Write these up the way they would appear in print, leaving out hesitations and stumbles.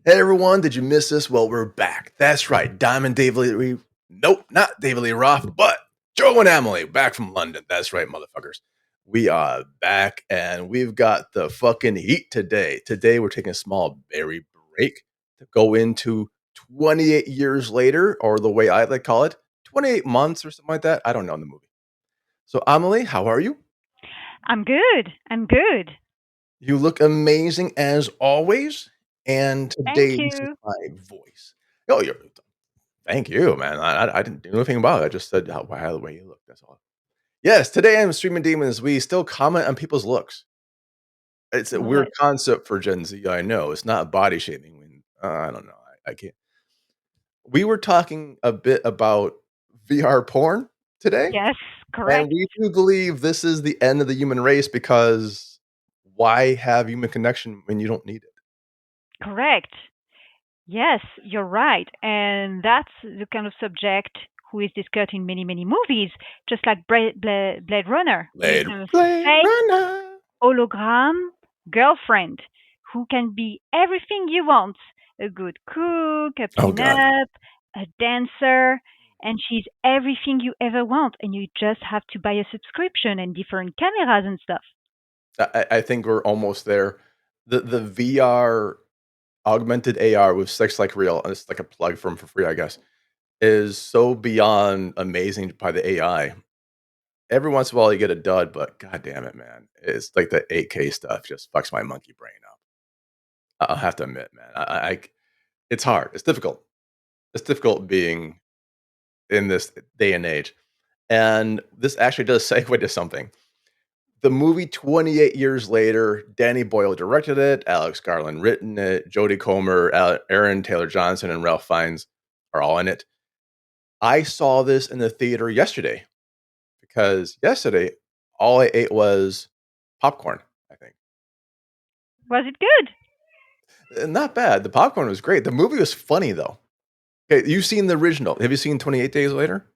Hey everyone, did you miss us? Well, we're back. That's right. Diamond David Lee. Nope, not David Lee Roth, but Joe and Amelie back from London. That's right, motherfuckers. We are back and we've got the fucking heat today. Today we're taking a small berry break to go into 28 years later, or the way I like to call it, 28 months or something like that. I don't know in the movie. So, Amelie, how are you? I'm good. I'm good. You look amazing as always. And Thank today, this is you. my voice. Oh, thank you, man. I didn't do anything about it. I just said how the way you look. That's all. Yes, today I'm Streamin Demons. We still comment on people's looks. It's a weird Right. concept for Gen Z. I know it's not body shaming. When I don't know. I can't. We were talking a bit about VR porn today, Yes, and correct. we do believe this is the end of the human race because why have human connection when you don't need it? Correct. Yes, you're right. And that's the kind of subject who is discussed in many, many movies, just like Blade Runner, with Blade, a Blade fake Runner. hologram girlfriend who can be everything you want: a good cook, a Oh God. pinup, a dancer, and she's everything you ever want. And you just have to buy a subscription and different cameras and stuff. I think we're almost there. The VR augmented AR with Sex Like Real, and it's like a plug for 'em for free, I guess, is so beyond amazing by the AI. Every once in a while you get a dud, but god damn it, man. It's like the 8K stuff just fucks my monkey brain up. I'll have to admit, man. It's hard. It's difficult. It's difficult being in this day and age. And this actually does segue to something. The movie 28 years later, Danny Boyle directed it, Alex Garland written it, Jodie Comer, Aaron Taylor Johnson, and Ralph Fiennes are all in it. I saw this in the theater yesterday because yesterday all I ate was popcorn, I think. Was it good? Not bad. The popcorn was great. The movie was funny though. Okay, you've seen the original. Have you seen 28 Days Later?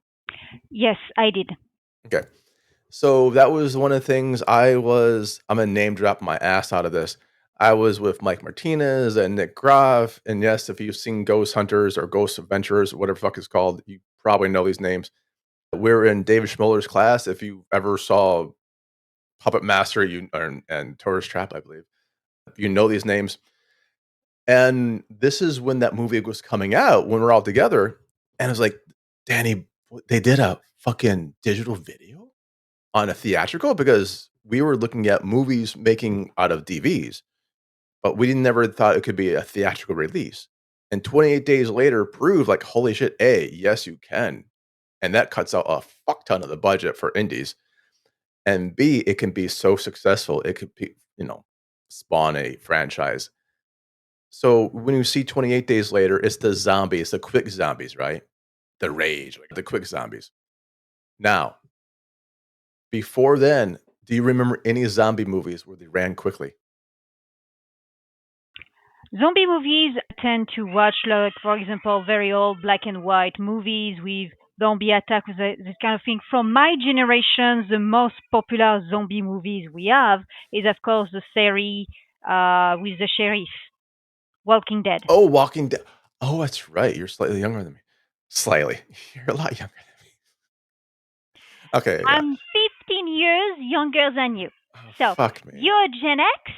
Yes, I did. Okay. So that was one of the things I'm a name drop my ass out of this. I was with Mike Martinez and Nick Groff. And yes, if you've seen Ghost Hunters or Ghost Adventurers, whatever the fuck it's called, you probably know these names. We're in David Schmoller's class. If you ever saw Puppet Master and Tourist Trap, I believe, you know these names. And this is when that movie was coming out, when we're all together. And I was like, Danny, they did a fucking digital video on a theatrical because we were looking at movies making out of DVs, but we never thought it could be a theatrical release. And 28 days later proved like, holy shit, A, yes, you can. And that cuts out a fuck ton of the budget for indies. And B, it can be so successful, it could be, spawn a franchise. So when you see 28 days later, it's the zombies, the quick zombies, right? The rage, like the quick zombies. Now, before then, do you remember any zombie movies where they ran quickly? Zombie movies tend to watch, like, for example, very old black and white movies with zombie attack, with this kind of thing. From my generation, the most popular zombie movies we have is, of course, the series with the sheriff, Walking Dead. Oh, Walking Dead. Oh, that's right. You're slightly younger than me. Slightly. You're a lot younger than me. Okay, yeah. I'm 15 years younger than you. Oh, So fuck me. you're Gen X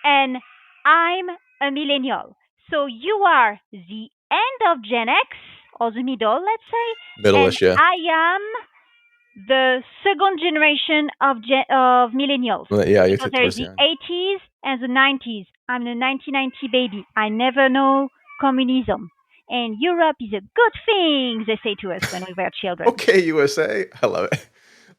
and I'm a millennial. So you are the end of Gen X or the middle, let's say, and Middle-ish, yeah. I am the second generation of millennials Well, yeah, you because took there is towards the the end. 80s and the 90s. I'm the 1990 baby. I never know communism. And Europe is a good thing, they say to us when we were children. Okay, USA. I love it.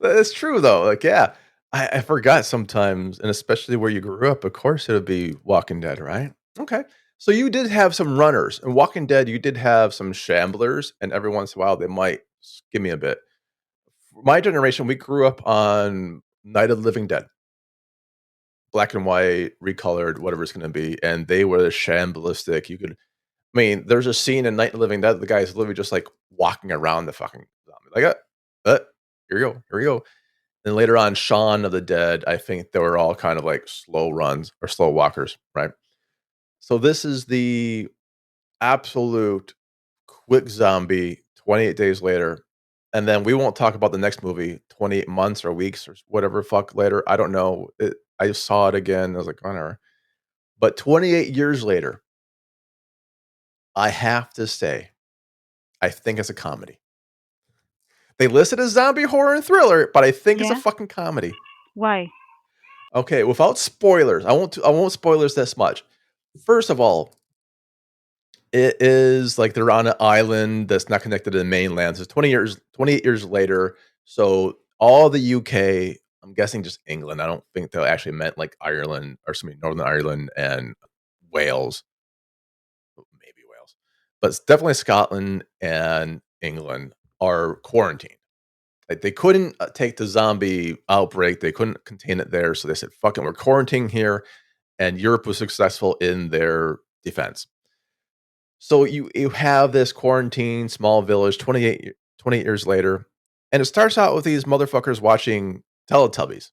That's true though. Like, yeah. I forgot sometimes, and especially where you grew up, of course it would be Walking Dead, right? Okay. So you did have some runners. In Walking Dead, you did have some shamblers, and every once in a while they might give me a bit. My generation, we grew up on Night of the Living Dead, black and white, recolored, whatever it's going to be, and they were shamblistic. You could, I mean, there's a scene in Night of the Living Dead, the guy's literally just like walking around the fucking zombie, like, here you go, here we go. And later on, Shaun of the Dead, I think they were all kind of like slow runs or slow walkers, right? So this is the absolute quick zombie 28 days later. And then we won't talk about the next movie 28 months or weeks or whatever fuck later. I don't know. I saw it again. I was like, whatever. But 28 years later, I have to say, I think it's a comedy. They listed as zombie horror and thriller, but I think it's a Yeah. fucking comedy. Why? Okay, without spoilers, I won't spoilers this much. First of all, it is like they're on an island that's not connected to the mainland. So it's 28 years later. So all the UK, I'm guessing just England. I don't think they actually meant like Ireland or something, Northern Ireland and Wales, maybe Wales, but it's definitely Scotland and England are quarantined. Like they couldn't take the zombie outbreak, they couldn't contain it there. So they said, "Fucking, we're quarantining here," and Europe was successful in their defense. So you have this quarantine small village 28 years later, and it starts out with these motherfuckers watching Teletubbies,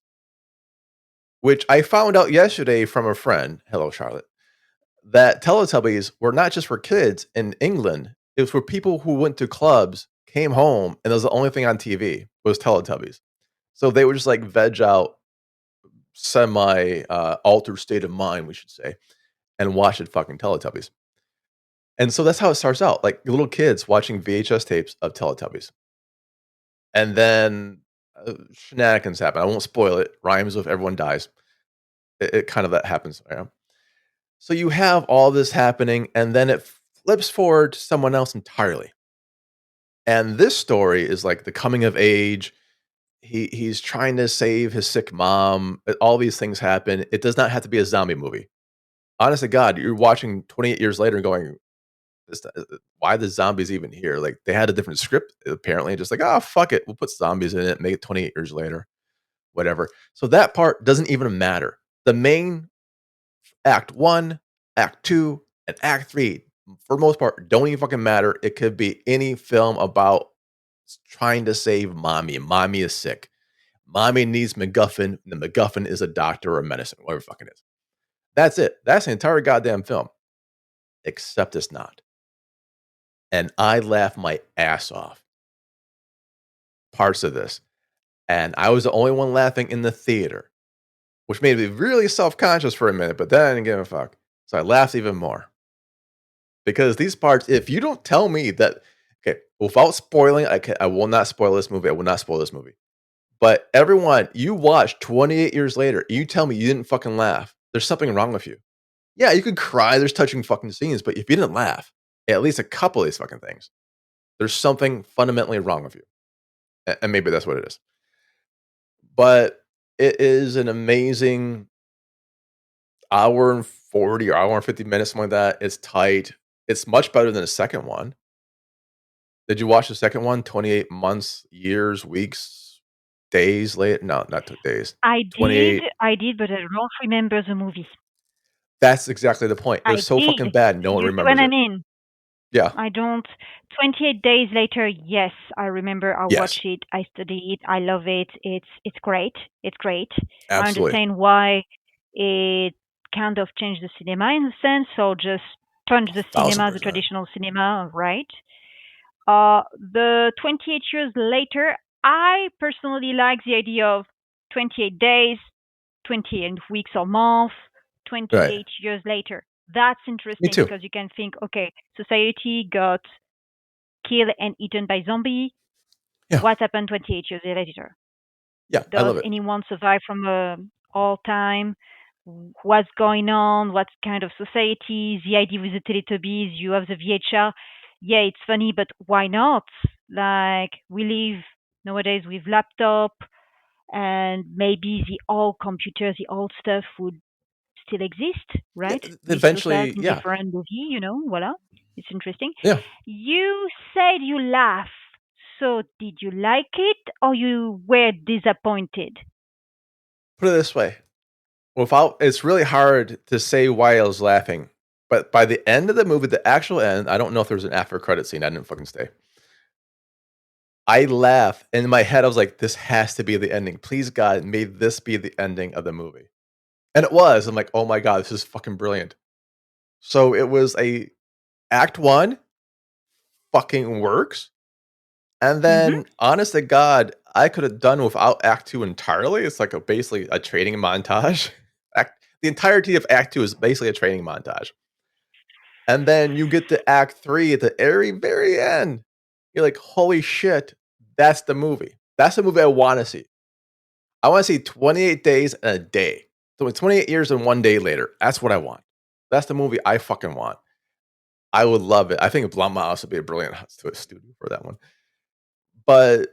which I found out yesterday from a friend. Hello, Charlotte. That Teletubbies were not just for kids in England. It was for people who went to clubs, came home, and that was the only thing on TV was Teletubbies. So they would just like veg out semi altered state of mind, we should say, and watch it fucking Teletubbies. And so that's how it starts out, like little kids watching VHS tapes of Teletubbies. And then, shenanigans happen. I won't spoil it. Rhymes with everyone dies. It kind of that happens, yeah. So you have all this happening, and then it flips forward to someone else entirely. And this story is like the coming of age. He's trying to save his sick mom. All these things happen. It does not have to be a zombie movie. Honest to God, you're watching 28 years later and going, why the zombies even here? Like they had a different script apparently, just like, oh fuck it, we'll put zombies in it, make it 28 years later, whatever. So that part doesn't even matter. The main act one, act two, and act three, for the most part, don't even fucking matter. It could be any film about trying to save mommy. Mommy is sick. Mommy needs MacGuffin. The MacGuffin is a doctor or medicine, whatever fucking is. That's it. That's the entire goddamn film. Except it's not. And I laughed my ass off parts of this. And I was the only one laughing in the theater, which made me really self-conscious for a minute, but then I didn't give a fuck. So I laughed even more. Because these parts, if you don't tell me that, okay, without spoiling, I will not spoil this movie. I will not spoil this movie. But everyone, you watch 28 years later, you tell me you didn't fucking laugh. There's something wrong with you. Yeah, you could cry. There's touching fucking scenes, but if you didn't laugh at least a couple of these fucking things, there's something fundamentally wrong with you. And maybe that's what it is. But it is an amazing hour and 40 or hour and 50 minutes, something like that. It's tight. It's much better than the second one. Did you watch the second one? 28 months, years, weeks, days later? No, not days. 28. I did, but I don't remember the movie. That's exactly the point. It I was so did. fucking bad, no one You see what remembers I it. mean? Yeah. I don't. 28 days later, yes, I remember. I Yes. watched it. I study it. I love it. It's great. It's great. I Absolutely. understand why it kind of changed the cinema in a sense, so just punch the cinema, the 1,000%. traditional cinema, right? The 28 years later, I personally like the idea of 28 days, 28 weeks or months, Right. 28 years later. That's Me interesting too. because you can think, okay, society got killed and eaten by zombie. Yeah. What happened 28 years later? Yeah, I Does love it. anyone survive from all time? What's going on? What kind of society? The idea with the Teletubbies, you have the VHR. Yeah, it's funny, but why not? Like we live nowadays with laptop, and maybe the old computer, the old stuff would still exist, Yeah, right? We saw that eventually, in yeah. different movie, voila. It's interesting. Yeah. You said you laugh. So did you like it or you were disappointed? Put it this way, without it's really hard to say why I was laughing, but by the end of the movie, the actual end, I don't know if there was an after credit scene, I didn't fucking stay. I laughed, and in my head, I was like, "This has to be the ending. Please, God, may this be the ending of the movie." And it was. I'm like, "Oh my god, this is fucking brilliant." So it was a Act 1 fucking works, and Mhm. then, honest to God, I could have done without Act 2 entirely. It's like basically a training montage. The entirety of Act 2 is basically a training montage. And then you get to Act 3 at the very, very end. You're like, "Holy shit, that's the movie. That's the movie I wanna see." I wanna see 28 days and a day. So 28 years and 1 day later. That's what I want. That's the movie I fucking want. I would love it. I think Blumhouse would be a brilliant studio for that one. But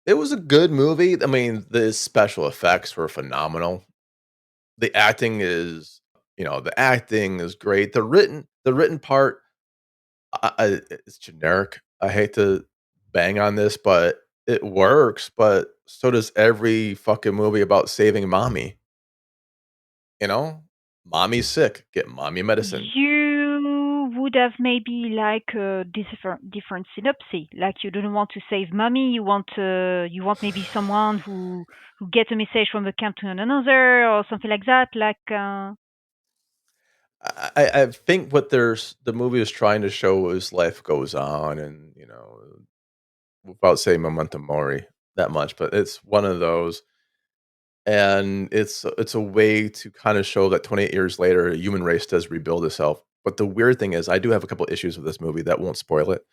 it was a good movie. I mean, the special effects were phenomenal. The acting is the acting is great. The written part, it's generic. I hate to bang on this, but it works, but so does every fucking movie about saving mommy, you know? Mommy's sick, get mommy medicine. You would have maybe like a different synopsis. Like you don't want to save mommy. You want maybe someone who gets a message from the camp to another or something like that. I think what the movie is trying to show is life goes on and, without saying memento mori that much, but it's one of those, and it's a way to kinda show that 28 years later, the human race does rebuild itself. But the weird thing is I do have a couple issues with this movie that won't spoil it.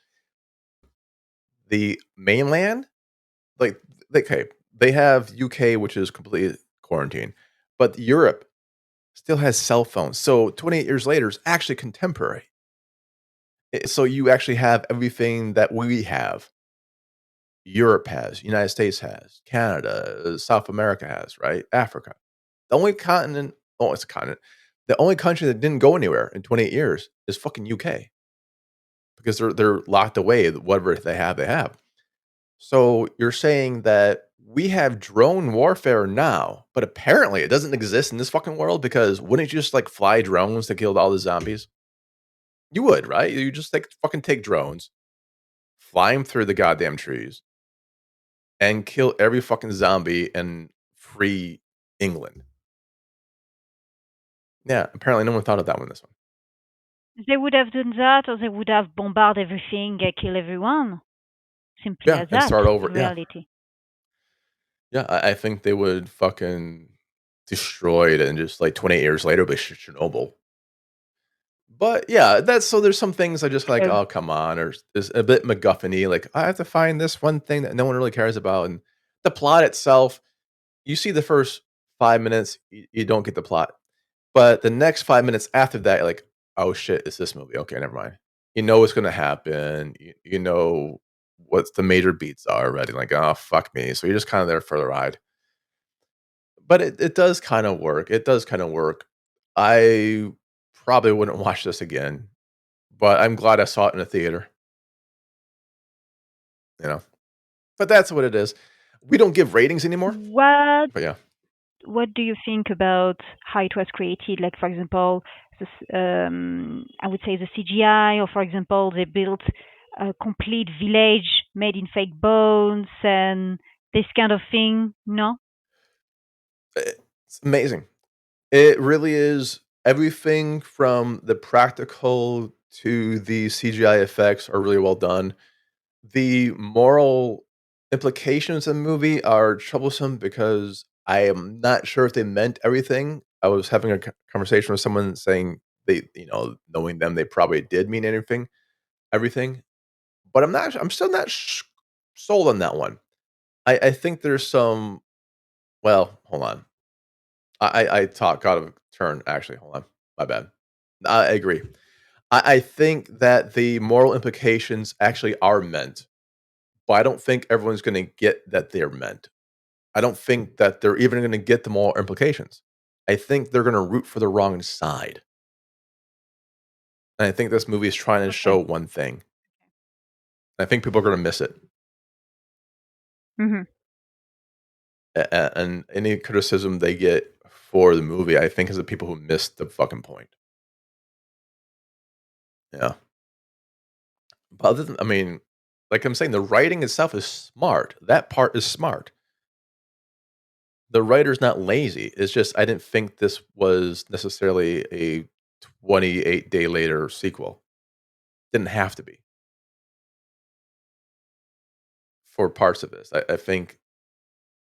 The mainland, like, okay, they have UK, which is completely quarantine, but Europe still has cell phones, so 28 years later is actually contemporary. So you actually have everything that we have. Europe has, United States has, Canada, South America has, right? Africa. The only continent oh, it's a continent. The only country that didn't go anywhere in 28 years is fucking UK because they're locked away. Whatever they have, they have. So you're saying that we have drone warfare now, but apparently it doesn't exist in this fucking world because wouldn't you just like fly drones to kill all the zombies? You would, right? You just fucking take drones, fly them through the goddamn trees, and kill every fucking zombie and free England. Yeah, apparently no one thought of that one. This one, They would have done that, or they would have bombarded everything, kill everyone. Simply yeah, as and that, start over. in Yeah, reality. yeah. I think they would fucking destroy it, and just like 28 years later, be Chernobyl. But yeah, that's so. There's some things I just like. Uh, Oh come on, or is a bit MacGuffin-y. Like I have to find this one thing that no one really cares about, and the plot itself. You see the first 5 minutes, you don't get the plot. But the next 5 minutes after that, you're like, "Oh shit, it's this movie. Okay, never mind." You know what's gonna happen. You know what the major beats are already. Like, "Oh, fuck me." So you're just kinda there for the ride. But it does kinda work. It does kinda work. I probably wouldn't watch this again, but I'm glad I saw it in a theater, you know? But that's what it is. We don't give ratings anymore, what but yeah. What do you think about how it was created? Like, for example, I would say the CGI, or for example, they built a complete village made in fake bones and this kind of thing. No. It's amazing. It really is. Everything from the practical to the CGI effects are really well done. The moral implications in the movie are troublesome because I am not sure if they meant everything. I was having a conversation with someone saying knowing them, they probably did mean everything, but I'm still not sold on that one. I think there's some. Well, hold on. I talk out of turn. Actually, hold on. My bad. I agree. I think that the moral implications actually are meant, but I don't think everyone's gonna get that they're meant. I don't think that they're even gonna get the moral implications. I think they're gonna root for the wrong side, and I think this movie is trying to show Okay. one thing. I think people are gonna miss it, Hmm. and any criticism they get for the movie, I think, is the people who missed the fucking point. Yeah. But other than I mean, like I'm saying, the writing itself is smart. That part is smart. The writer's not lazy. It's just I didn't think this was necessarily a 28 day later sequel. didn't have to be for parts of this. I think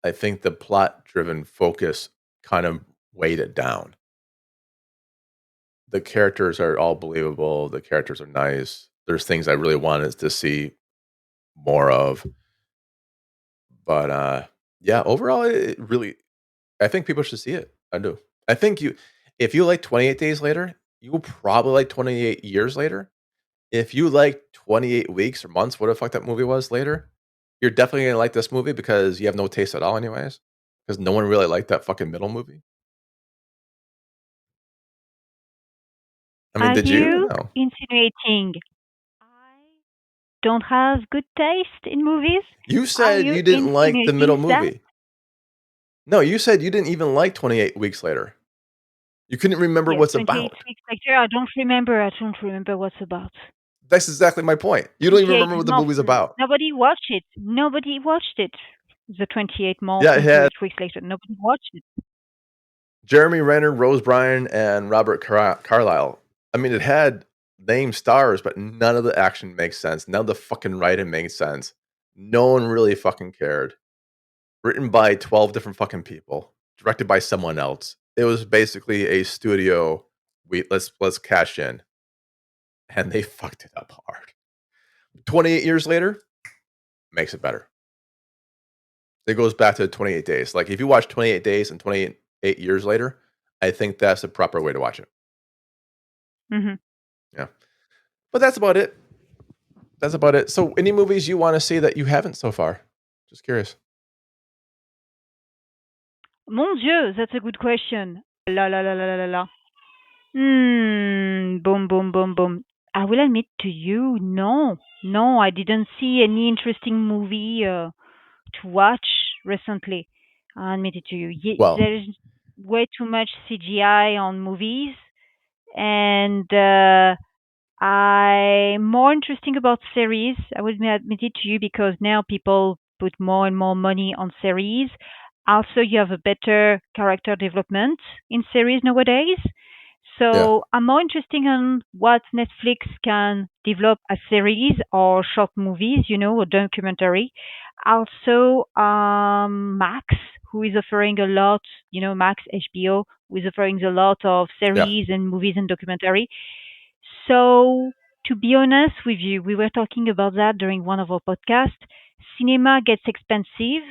the plot-driven focus kind of weighed it down. The characters are all believable, the characters are nice. There's things I really wanted to see more of, but, yeah, overall, it really I think people should see it. I do. I think you if you like 28 Days Later, you will probably like 28 Years Later. If you like 28 Weeks or Months, what the fuck that movie was later, you're definitely gonna like this movie because you have no taste at all anyways. Because no one really liked that fucking middle movie. I mean, Are did you or you no? insinuating I don't have good taste in movies? You Are said you you didn't like the insinuating middle that? movie. No, you said you didn't even like 28 Weeks Later. You couldn't remember Yes, what's 28 about. weeks later. I don't remember. I don't remember what's about. That's exactly my point. You don't even 28 remember what the months. movie's about. Nobody watched it. Nobody watched it. The 28 months Yeah, it and had 28 weeks later. Nobody watched it. Jeremy Renner, Rose Bryan, and Robert Carlyle. I mean, it had named stars, but none of the action makes sense. None of the fucking writing makes sense. No one really fucking cared. Written by 12 different fucking people, directed by someone else. It was basically a studio. Let's cash in, and they fucked it up hard. 28 years later, makes it better. It goes back to 28 days. Like if you watch 28 days and 28 years later, I think that's the proper way to watch it. Hmm. Yeah. But that's about it. That's about it. So, any movies you want to see that you haven't so far? Just curious. Mon Dieu, that's a good question. La la la la la la la. Boom, boom, boom, boom. I will admit to you, no, no, I didn't see any interesting movie to watch recently. I admit it to you. Well, There's way too much CGI on movies, and I'm more interesting about series. I will admit it to you because now people put more and more money on series. Also, you have a better character development in series nowadays. yeah, So I'm more interested in what Netflix can develop as series or short movies, or documentary. Also, Max, who is offering a lot, Max HBO, who is offering a lot of yeah, series and movies and documentary. So, to be honest with you, we were talking about that during one of our podcasts. Cinema gets expensive.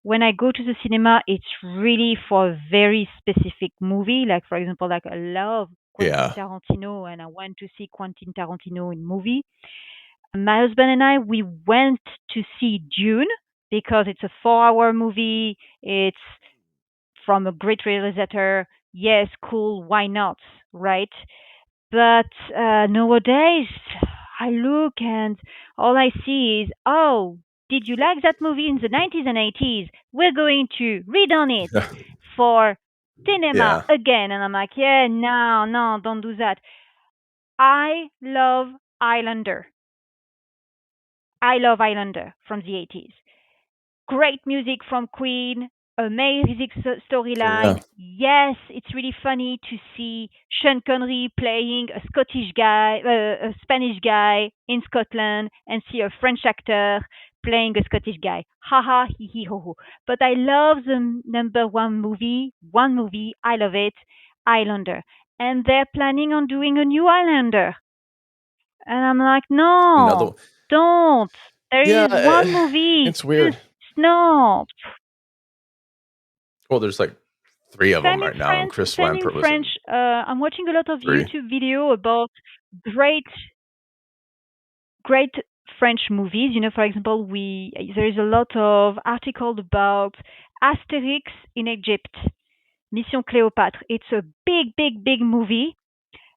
When I go to the cinema, it's really for a very specific movie. Like, for example, like I love Quentin yeah, Tarantino and I went to see Quentin Tarantino in movie. My husband and I, we went to see Dune because it's a 4 hour movie. It's from a great realizer. Yes, cool. Why not? Right? But nowadays, I look and all I see is, oh, did you like that movie in the 90s and 80s? We're going to read on it for cinema yeah, again. And I'm like, yeah, no, no, don't do that. I love Islander. I love Islander from the 80s. Great music from Queen, amazing yeah. storyline. Yes, it's really funny to see Sean Connery playing a Scottish guy, a Spanish guy in Scotland, and see a French actor playing a Scottish guy. Ha ha, hee hee ho ho. But I love the number one movie, I love it, Highlander. And they're planning on doing a new Highlander. And I'm like, Another, no, don't. There yeah. is one movie. It's Just weird. no. Well, there's like three of them Same in right now, and French. Chris Same in Lampert was French. in I'm watching a lot of three. YouTube video about great, great French movies. For example, we there is a lot of articles about Asterix in Egypt, Mission Cléopâtre. It's a big, big, big movie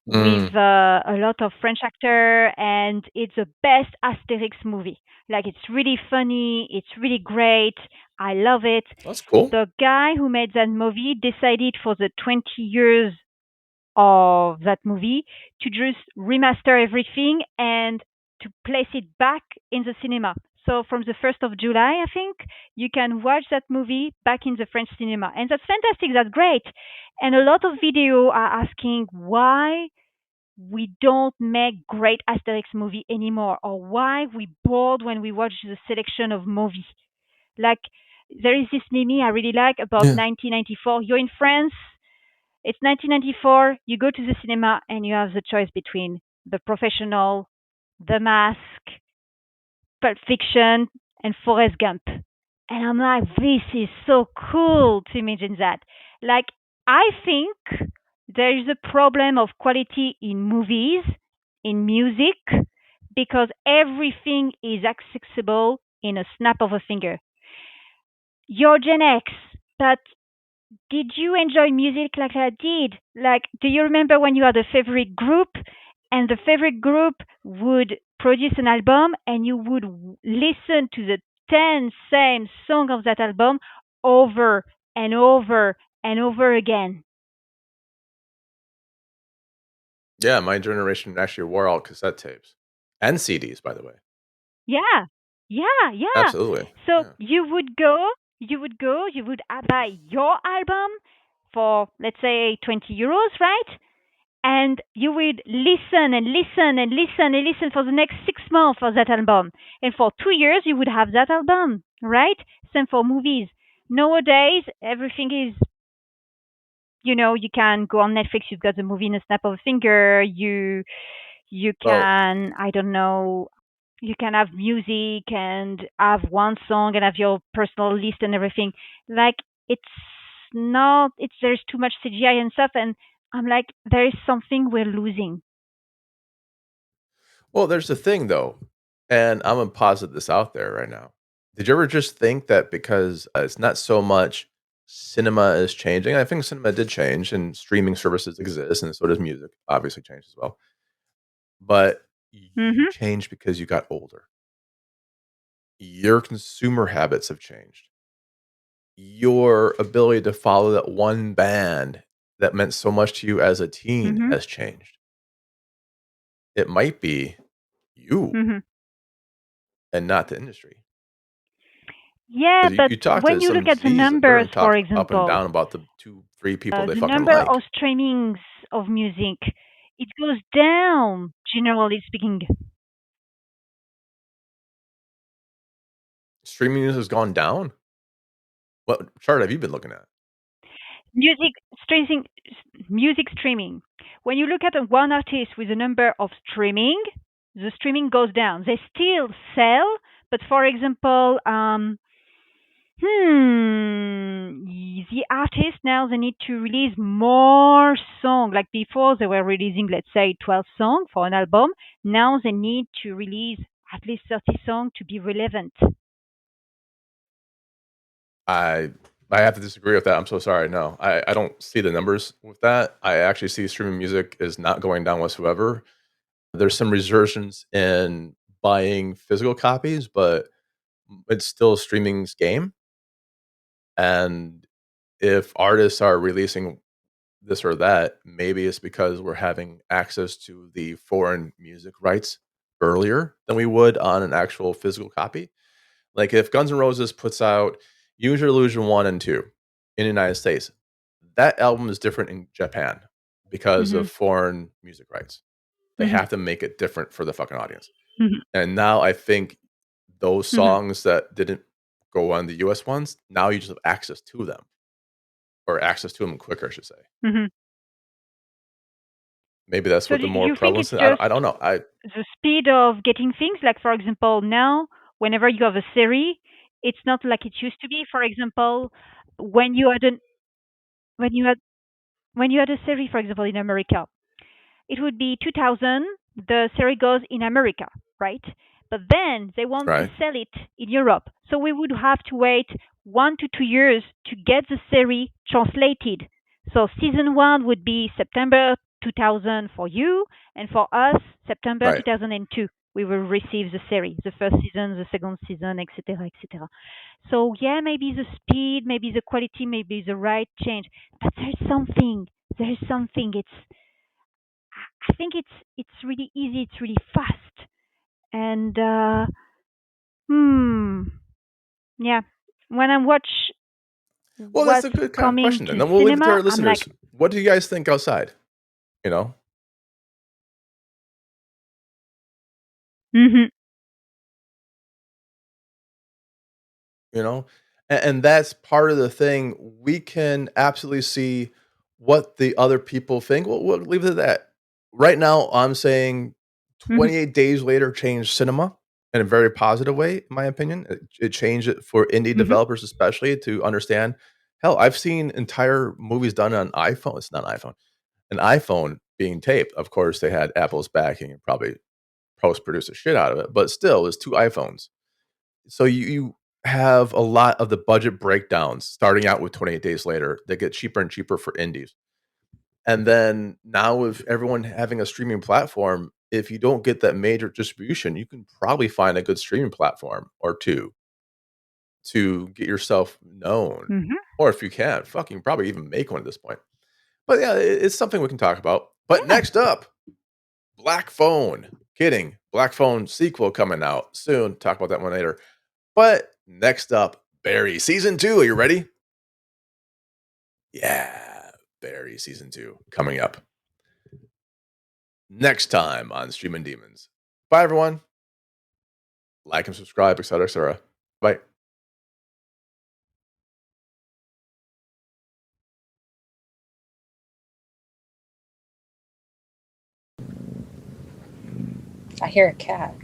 with Mm, a lot of French actor, and it's the best Asterix movie. Like it's really funny, it's really great. I love it. that's cool. The guy who made that movie decided for the 20 years of that movie to just remaster everything and to place it back in the cinema. So from the 1st of July, I think, you can watch that movie back in the French cinema. And that's fantastic. That's great. And a lot of video are asking why we don't make great Asterix movie anymore, or why we bored when we watch the selection of movies. Like there is this meme I really like about Yeah. 1994. You're in France. It's 1994. You go to the cinema and you have the choice between The Professional, The Mask, Pulp Fiction, and Forrest Gump. And I'm like, this is so cool to imagine that. Like, I think there is a problem of quality in movies, in music, because everything is accessible in a snap of a finger. You're Gen X, but did you enjoy music like I did? Like, do you remember when you had a favorite group and the favorite group would produce an album and you would listen to the 10 same song of that album over and over and over again? Yeah, my generation actually wore out cassette tapes and CDs, by the way. Yeah, yeah, yeah. Absolutely. So Yeah. you would buy your album for, let's say, 20 euros, right? And you would listen and listen and listen and listen for the next 6 months for that album. And for 2 years, you would have that album, right? Same for movies. Nowadays, everything is, you can go on Netflix, you've got the movie in a snap of a finger. You Well, can, I don't know, you can have music and have one song and have your personal list and everything. Like, it's not, it's, there's too much CGI and stuff. And I'm like, there is something we're losing. there's the thing though, and I'm gonna posit this out there right now. Did you ever just think that because it's not so much cinema is changing? I think cinema did change, and streaming services exist, and so does music. Obviously, changed as well. But you Hmm. changed because you got older. Your consumer habits have changed. Your ability to follow that one band that meant so much to you as a teen Hmm. has changed. It might be you Hmm. and not the industry. Yeah, 'Cause but you talk to when you some look at the Z's and they're numbers, gonna for talk up and example, down about the 2, 3 people they the fucking number of like. streamings of music, it goes down, generally speaking. Streaming news has gone down? What chart have you been looking at? Music streaming, music streaming. When you look at one artist with a number of streaming, the streaming goes down. They still sell, but for example, the artists now they need to release more songs. Like before, they were releasing, let's say, 12 songs for an album. Now they need to release at least 30 songs to be relevant. I I have to disagree with that, I'm so sorry, no. I don't see the numbers with that. I actually see streaming music is not going down whatsoever. There's some resurgence in buying physical copies, but it's still streaming's game, and if artists are releasing this or that, maybe it's because we're having access to the foreign music rights earlier than we would on an actual physical copy. Like if Guns N' Roses puts out Use Your Illusion 1 and 2 in the United States, that album is different in Japan because Hmm. of foreign music rights. They Hmm. have to make it different for the fucking audience. Hmm. And now I think those Hmm. songs that didn't go on the US ones, now you just have access to them or access to them quicker, I should say. Hmm. Maybe that's So what do the more you think it's prevalence is. just I don't know. I the speed of getting things? Like, for example, now, whenever you have a series, it's not like it used to be. For example, when you had an when you had when you had a series, for example, in America, it would be 2000. The series goes in America, right? But then they want to right, sell it in Europe, so we would have to wait 1 to 2 years to get the series translated. So season one would be September 2000 for you, and for us, September right. 2002. We will receive the series, the first season, the second season, etc., etc. So yeah, maybe the speed, maybe the quality, maybe the right change, but there's something. There's something. I think it's really easy. It's really fast, and hmm, yeah. When I watch Well, that's what's a good kind of coming question then. to Then we'll leave it to cinema, our I'm like, listeners. What do you guys think outside? You know? Mhm. you know? And that's part of the thing. We can absolutely see what the other people think. We'll leave it at that. Right now, I'm saying Mhm. 28 Days Later changed cinema in a very positive way, in my opinion. It changed it for indie Mhm. developers, especially to understand. Hell, I've seen entire movies done on iPhone. It's not an iPhone, an iPhone being taped. Of course, they had Apple's backing and probably post produced the shit out of it, but still, it's two iPhones. So you have a lot of the budget breakdowns starting out with 28 Days Later that get cheaper and cheaper for indies. And then now with everyone having a streaming platform, if you don't get that major distribution, you can probably find a good streaming platform or 2 to get yourself known. Mhm. Or if you can't, fucking probably even make one at this point. But yeah, it's something we can talk about. But Yeah. next up, Black Phone. Kidding. Black Phone sequel coming out soon. Talk about that one later. But next up, Barry season 2. Are you ready? Yeah, Barry season 2 coming up next time on Streamin Demons. Bye, everyone. Like and subscribe, etc., etc. Bye. I hear a cat.